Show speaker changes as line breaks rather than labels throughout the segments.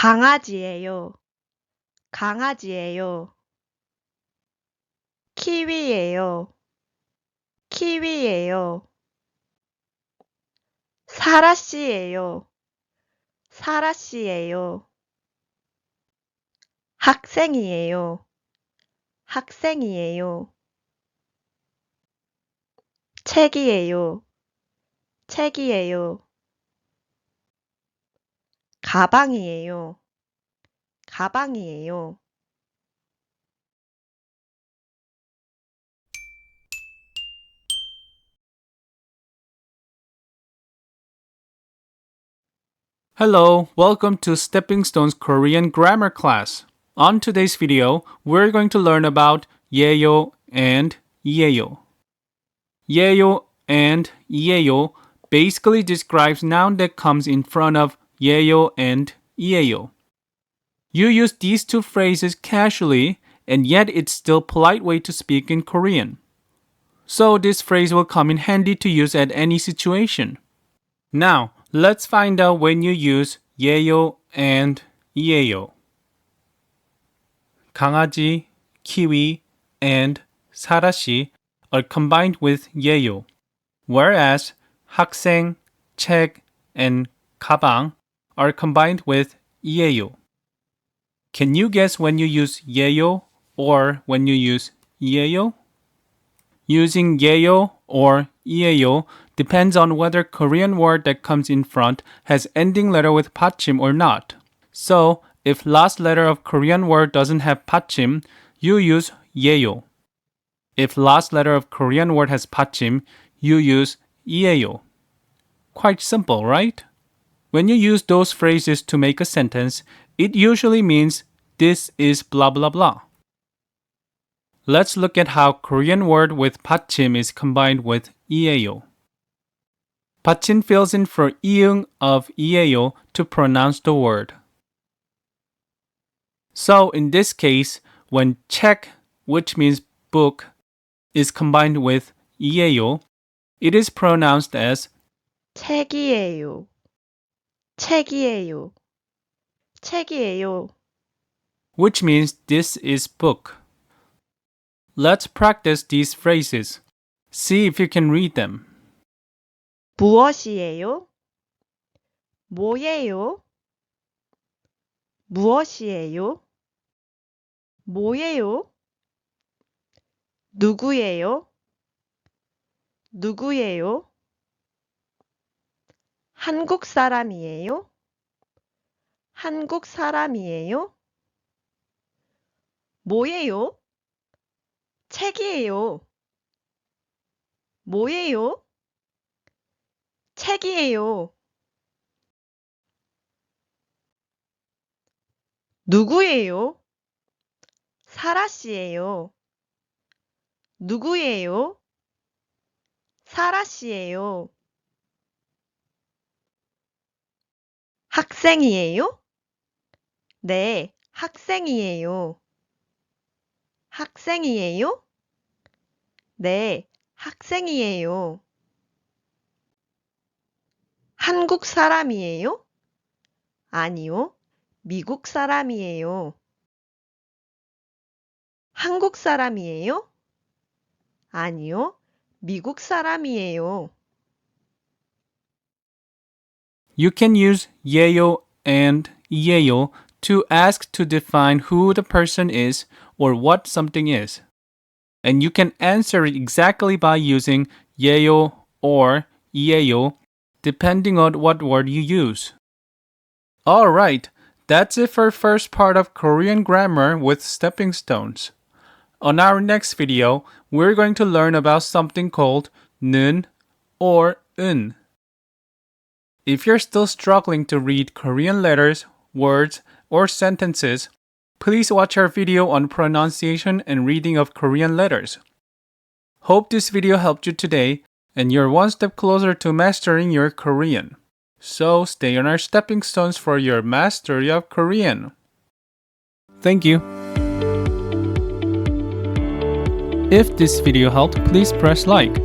강아지예요. 강아지예요. 키위예요. 키위예요. 사라씨예요. 사라씨예요. 학생이에요. 학생이에요. 책이에요. 책이에요. 가방이에요. 가방이에요.
Hello, welcome to Stepping Stone's Korean grammar class. On today's video, we're going to learn about 예요 and 이에요. 예요 and 이에요 basically describes noun that comes in front of 예요 and 이에요. You use these two phrases casually, and yet it's still a polite way to speak in Korean. So this phrase will come in handy to use at any situation. Now, let's find out when you use 예요 and 이에요. 강아지, 키위, and 사라씨 are combined with 예요, whereas 학생, 책, and 가방 are combined with 이에요. Can you guess when you use 예요 or when you use 이에요? Using 예요 or 이에요 depends on whether Korean word that comes in front has ending letter with 받침 or not. So, if last letter of Korean word doesn't have 받침, you use 예요. If last letter of Korean word has 받침, you use 이에요. Quite simple, right? When you use those phrases to make a sentence, it usually means this is blah blah blah. Let's look at how Korean word with 받침 is combined with 이에요. 받침 fills in for 이응 of 이에요 to pronounce the word. So in this case, when 책, which means book, is combined with 이에요, it is pronounced as
책이에요. 책이에요. 책이에요.
which means this is book. Let's practice these phrases. See if you can read them.
무엇이에요? 뭐예요? 무엇이에요? 뭐예요? 누구예요? 누구예요? 한국 사람이에요? 한국 사람이에요? 뭐예요? 책이에요. 뭐예요? 책이에요. 누구예요? 사라씨예요. 누구예요? 사라씨예요. 학생이에요? 네, 학생이에요. 학생이에요? 네, 학생이에요. 한국 사람이에요? 아니요, 미국 사람이에요. 한국 사람이에요? 아니요, 미국 사람이에요.
You can use 예요 and 이에요 to ask to define who the person is or what something is. And you can answer it exactly by using 예요 or 이에요 depending on what word you use. Alright, that's it for first part of Korean grammar with stepping stones. On our next video, we're going to learn about something called 는 or 은. If you're still struggling to read Korean letters, words, or sentences, please watch our video on pronunciation and reading of Korean letters. Hope this video helped you today and you're one step closer to mastering your Korean. So stay on our stepping stones for your mastery of Korean. Thank you. If this video helped, please press like.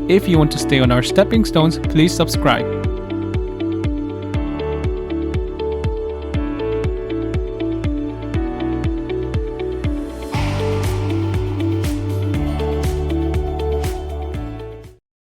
If you want to stay on our stepping stones, please subscribe.